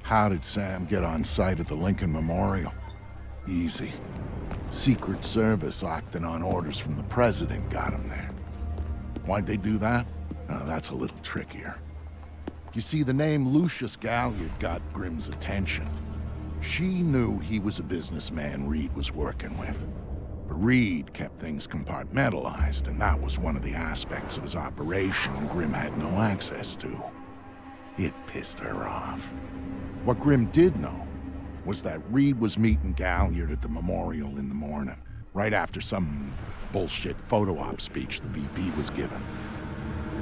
How did Sam get on site at the Lincoln Memorial? Easy. Secret Service acting on orders from the president got him there. Why'd they do that? That's a little trickier. You see, the name Lucius Galliard got Grimm's attention. She knew he was a businessman Reed was working with. But Reed kept things compartmentalized, and that was one of the aspects of his operation Grimm had no access to. It pissed her off. What Grimm did know was that Reed was meeting Galliard at the memorial in the morning, right after some bullshit photo op speech the VP was giving.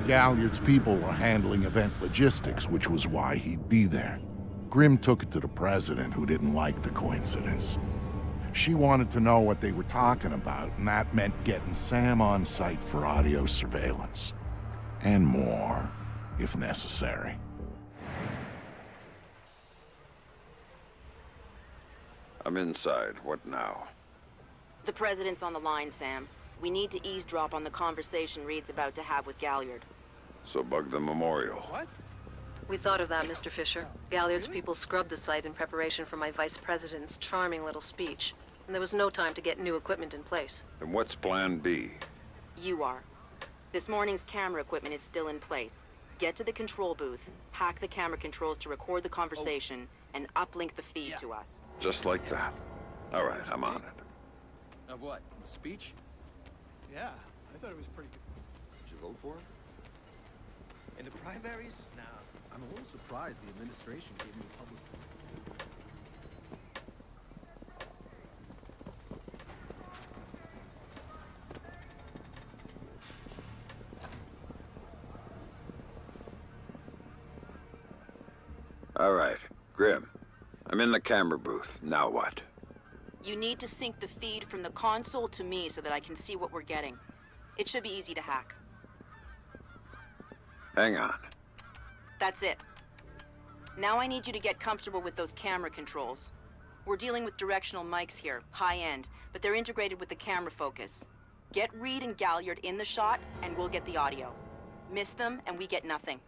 Galliard's people were handling event logistics, which was why he'd be there. Grimm took it to the president, who didn't like the coincidence. She wanted to know what they were talking about, and that meant getting Sam on site for audio surveillance. And more, if necessary. I'm inside. What now? The president's on the line, Sam. We need to eavesdrop on the conversation Reed's about to have with Galliard. So bug the memorial. What? We thought of that, Mr. Fisher. Galliard's people scrubbed the site in preparation for my vice president's charming little speech. And there was no time to get new equipment in place. Then what's plan B? You are. This morning's camera equipment is still in place. Get to the control booth, hack the camera controls to record the conversation, and uplink the feed to us. Just like that. All right, I'm on it. Of what? A speech? Yeah, I thought it was pretty good. Did you vote for him? In the primaries? Nah. I'm a little surprised the administration gave me a public... All right, Grimm. I'm in the camera booth. Now what? You need to sync the feed from the console to me so that I can see what we're getting. It should be easy to hack. Hang on. That's it. Now I need you to get comfortable with those camera controls. We're dealing with directional mics here, high-end, but they're integrated with the camera focus. Get Reed and Galliard in the shot, and we'll get the audio. Miss them, and we get nothing.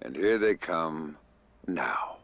And here they come now.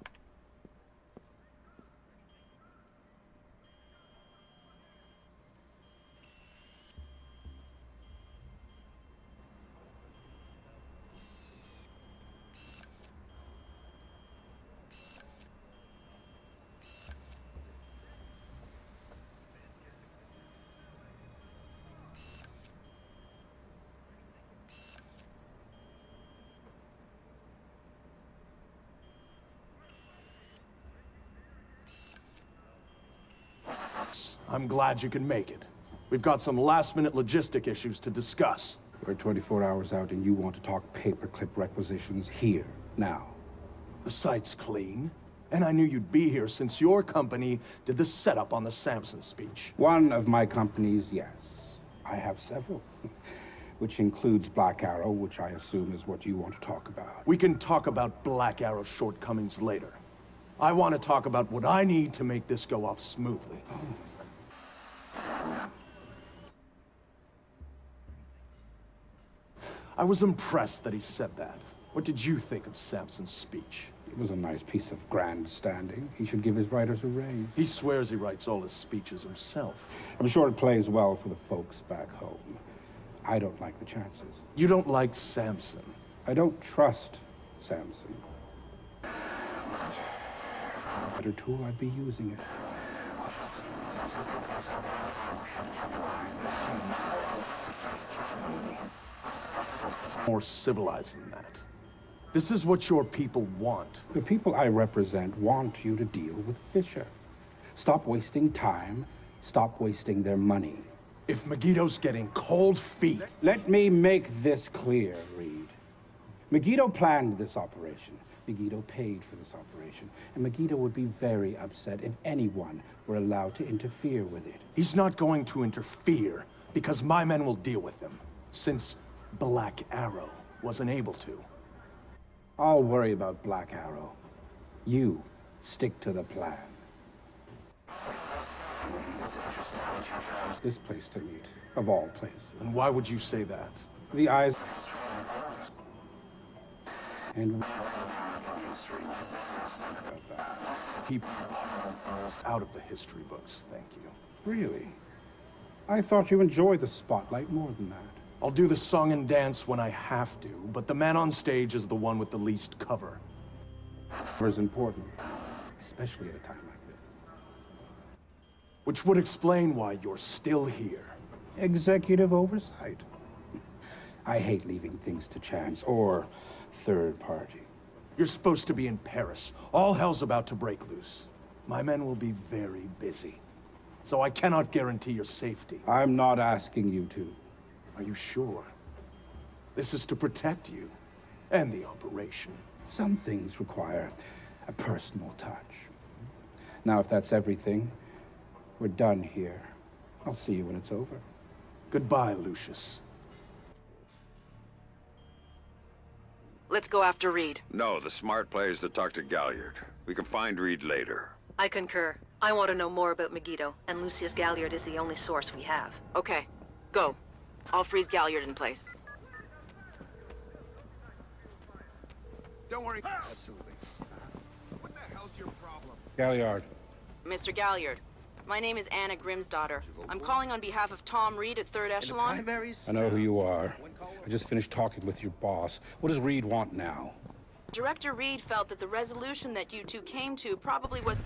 I'm glad you can make it. We've got some last-minute logistic issues to discuss. We're 24 hours out and you want to talk paperclip requisitions here, now. The site's clean, and I knew you'd be here since your company did the setup on the Samson speech. One of my companies, yes. I have several. Which includes Black Arrow, which I assume is what you want to talk about. We can talk about Black Arrow's shortcomings later. I want to talk about what I need to make this go off smoothly. I was impressed that he said that. What did you think of Samson's speech? It was a nice piece of grandstanding. He should give his writers a raise. He swears he writes all his speeches himself. I'm sure it plays well for the folks back home. I don't like the chances. You don't like Samson? I don't trust Samson. Better tool, I'd be using it. More civilized than that. This is what your people want. The people I represent want you to deal with Fisher. Stop wasting time. Stop wasting their money. If Megiddo's getting cold feet... Let me make this clear, Reed. Megiddo planned this operation. Megiddo paid for this operation. And Megiddo would be very upset if anyone were allowed to interfere with it. He's not going to interfere because my men will deal with him, since Black Arrow wasn't able to. I'll worry about Black Arrow. You stick to the plan. This place to meet, of all places. And why would you say that? The eyes... And Keep out of the history books, thank you. really, I thought you enjoyed the spotlight more than that. I'll do the song and dance when I have to, but the man on stage is the one with the least cover. Cover is important, especially at a time like this. Which would explain why you're still here. Executive oversight. I hate leaving things to chance or third party. You're supposed to be in Paris. All hell's about to break loose. My men will be very busy, so I cannot guarantee your safety. I'm not asking you to. Are you sure? This is to protect you and the operation. Some things require a personal touch. Now, if that's everything, we're done here. I'll see you when it's over. Goodbye, Lucius. Let's go after Reed. No, the smart play is to talk to Galliard. We can find Reed later. I concur. I want to know more about Megiddo, and Lucius Galliard is the only source we have. Okay, go. I'll freeze Galliard in place. Don't worry. Absolutely. What the hell's your problem? Galliard. Mr. Galliard, my name is Anna Grimsdottir. I'm calling on behalf of Tom Reed at 3rd Echelon. Primaries? I know who you are. I just finished talking with your boss. What does Reed want now? Director Reed felt that the resolution that you two came to probably was...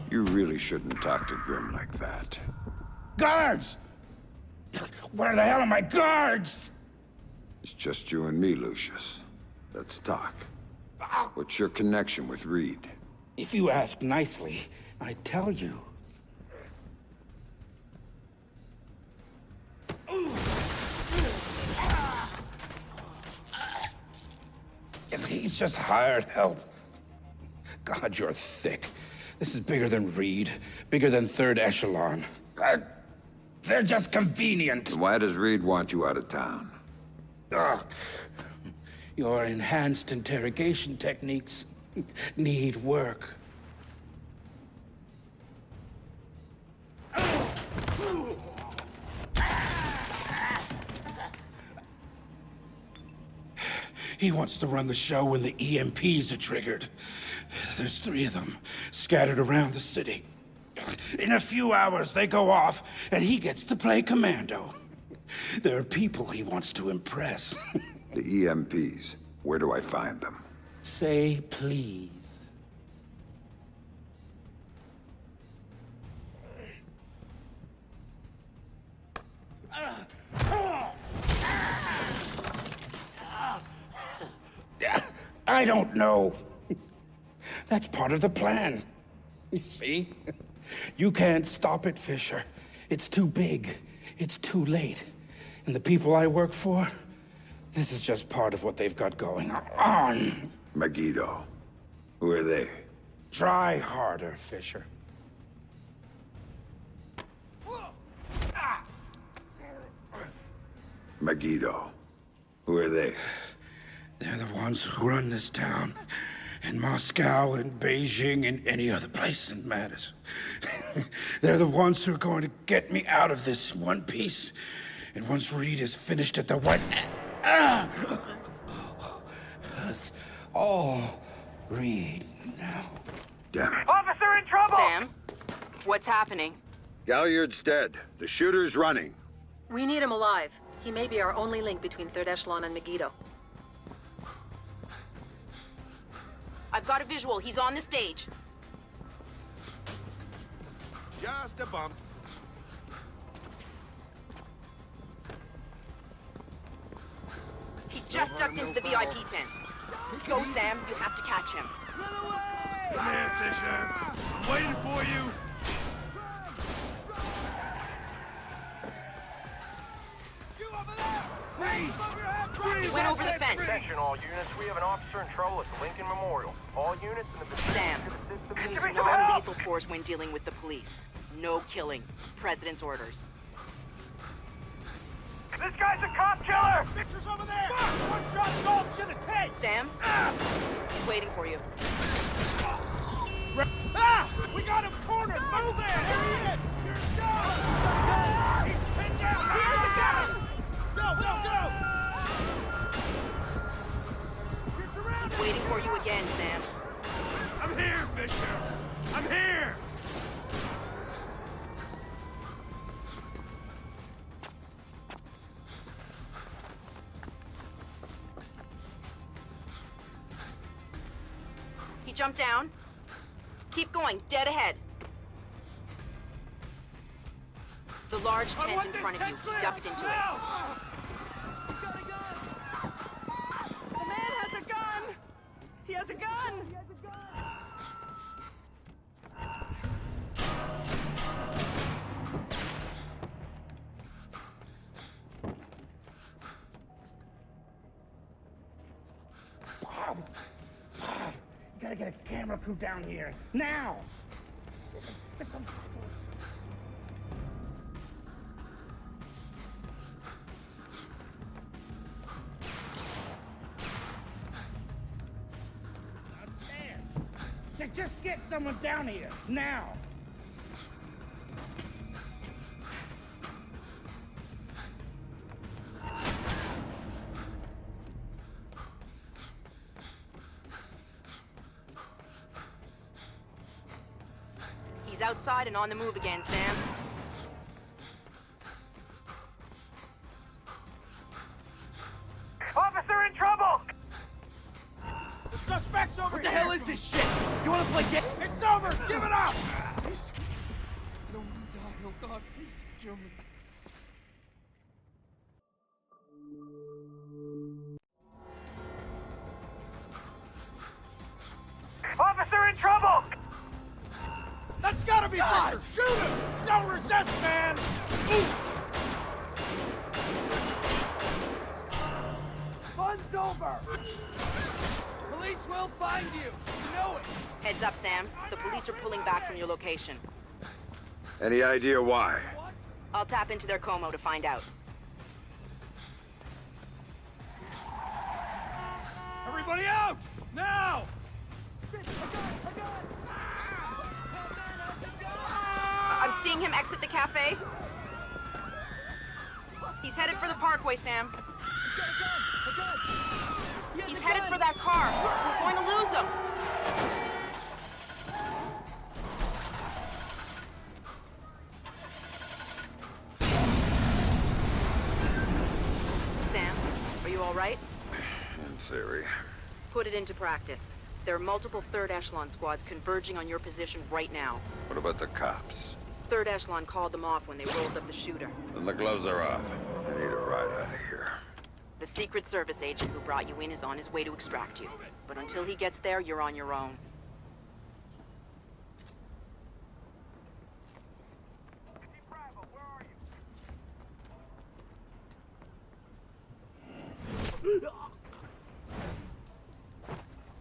You really shouldn't talk to Grim like that. Guards! Where the hell are my guards? It's just you and me, Lucius. Let's talk. What's your connection with Reed? If you ask nicely, I tell you. If he's just hired help. God, you're thick. This is bigger than Reed, bigger than 3rd Echelon. They're just convenient. Why does Reed want you out of town? Ugh. Your enhanced interrogation techniques need work. He wants to run the show when the EMPs are triggered. There's 3 of them scattered around the city. In a few hours, they go off, and he gets to play commando. There are people he wants to impress. The EMPs. Where do I find them? Say please. I don't know. That's part of the plan. You see? You can't stop it, Fisher. It's too big. It's too late. And the people I work for, this is just part of what they've got going on. Megiddo. Who are they? Try harder, Fisher. Megiddo. Who are they? They're the ones who run this town. In Moscow and Beijing and any other place that matters. They're the ones who are going to get me out of this in one piece. And once Reed is finished at the White... It's all Reed now. Damn it. Officer in trouble! Sam? What's happening? Galliard's dead. The shooter's running. We need him alive. He may be our only link between 3rd Echelon and Megiddo. I've got a visual. He's on the stage. Just a bump. He just ducked into the VIP tent. Go, Sam. You have to catch him. Come here, Fisher. I'm waiting for you. He went over the fence. Attention, all units. We have an officer in trouble at the Lincoln Memorial. All units in the vicinity Sam, to the use system. non-lethal force when dealing with the police. No killing. President's orders. This guy's a cop killer! Fisher's over there! One shot's all it's gonna take! Sam? He's waiting for you. Ah! We got him cornered! Move it! Here he is! Here's Joe! He's pinned down! Here's a jump down. Keep going, dead ahead. The large tent in front of you. Ducked into it. The man has a gun! He has a gun! You gotta get a camera crew down here, now! There's some psycho. Just get someone down here, now! He's outside and on the move again, Sam. Officer in trouble! The suspect's over here! What the hell is this shit? You wanna play dead? It's over! Give it up! I don't want to die. Oh God, please don't kill me. Officer in trouble! That's gotta be Splinter! Shoot him! Don't resist, man! Fun's over! Police will find you! You know it! Heads up, Sam. The police are pulling back from your location. Any idea why? I'll tap into their Como to find out. Everybody out! Now! I'm seeing him exit the cafe. He's headed for the parkway, Sam. He's headed for that car. We're going to lose him. Sam, are you all right? In theory. Put it into practice. There are multiple third echelon squads converging on your position right now. What about the cops? Third echelon called them off when they rolled up the shooter. Then the gloves are off. I need a ride out of here. The Secret Service agent who brought you in is on his way to extract you. But until he gets there, you're on your own. Bravo, where are you?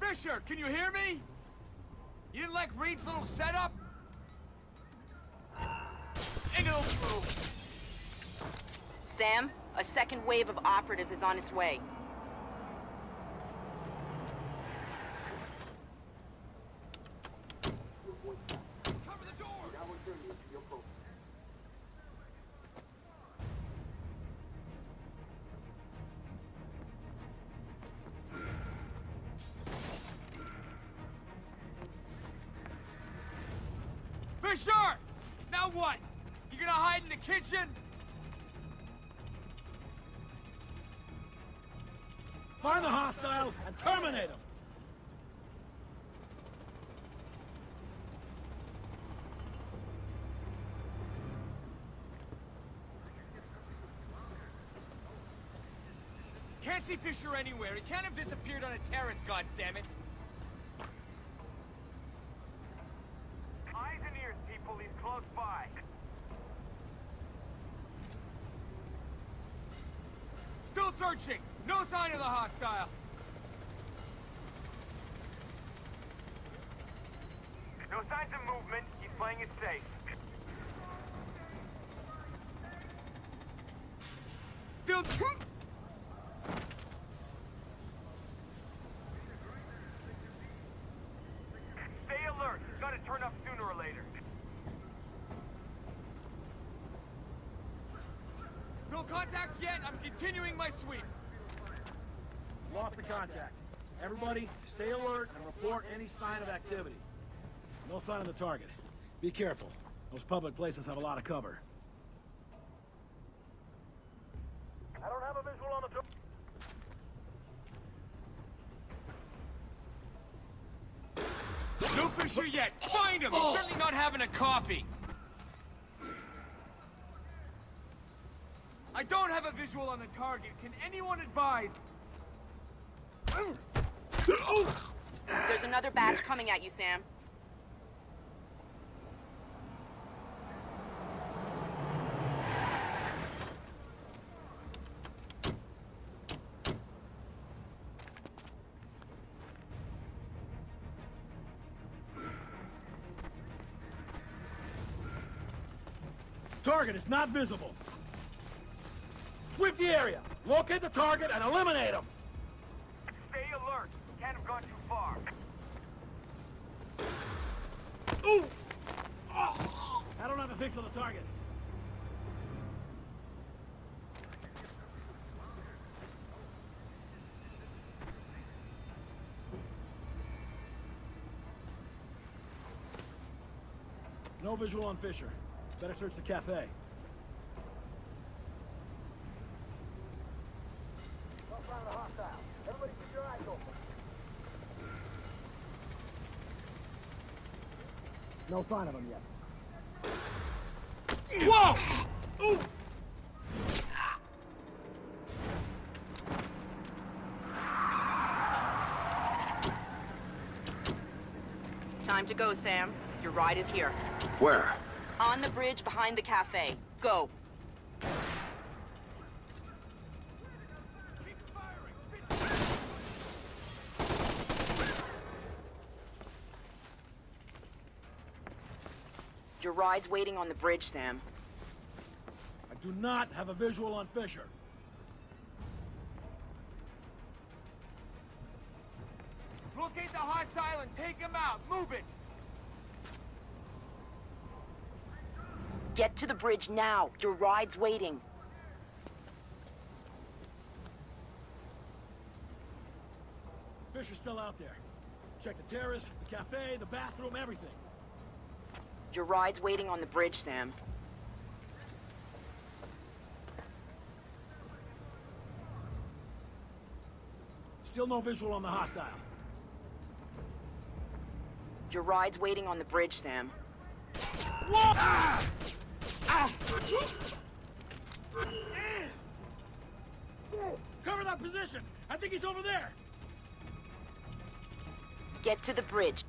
Fisher, can you hear me? You didn't like Reed's little setup? Ain't gonna through. Sam, a second wave of operatives is on its way. Cover the door! Fisher! Now what? You gonna hide in the kitchen? Find the hostile and terminate him! Can't see Fisher anywhere. He can't have disappeared on a terrace, goddammit! Eyes and ears, people. He's close by. Still searching! No sign of the hostile! No signs of movement. He's playing it safe. Still... Stay alert. He's gonna turn up sooner or later. No contacts yet. I'm continuing my sweep. Lost the contact. Everybody, stay alert and report any sign of activity. No sign of the target. Be careful. Those public places have a lot of cover. I don't have a visual on the door. Fisher yet! Find him! He's certainly not having a coffee! I don't have a visual on the target. Can anyone advise? There's another batch coming at you, Sam. Target is not visible. Sweep the area. Locate the target and eliminate him. Stay alert. Can't have gone too far. Ooh! Oh. I don't have a fix on the target. No visual on Fisher. Better search the cafe. Everybody keep your eyes open. No sign of him yet. Whoa! Ooh! Time to go, Sam. Your ride is here. Where? On the bridge behind the cafe. Go. Your ride's waiting on the bridge, Sam. I do not have a visual on Fisher. Locate the hostile and take him out. Move it! Get to the bridge now. Your ride's waiting. Fisher's still out there. Check the terrace, the cafe, the bathroom, everything. Your ride's waiting on the bridge, Sam. Still no visual on the hostile. Your ride's waiting on the bridge, Sam. Whoa! Ah! Ah! Cover that position! I think he's over there! Get to the bridge.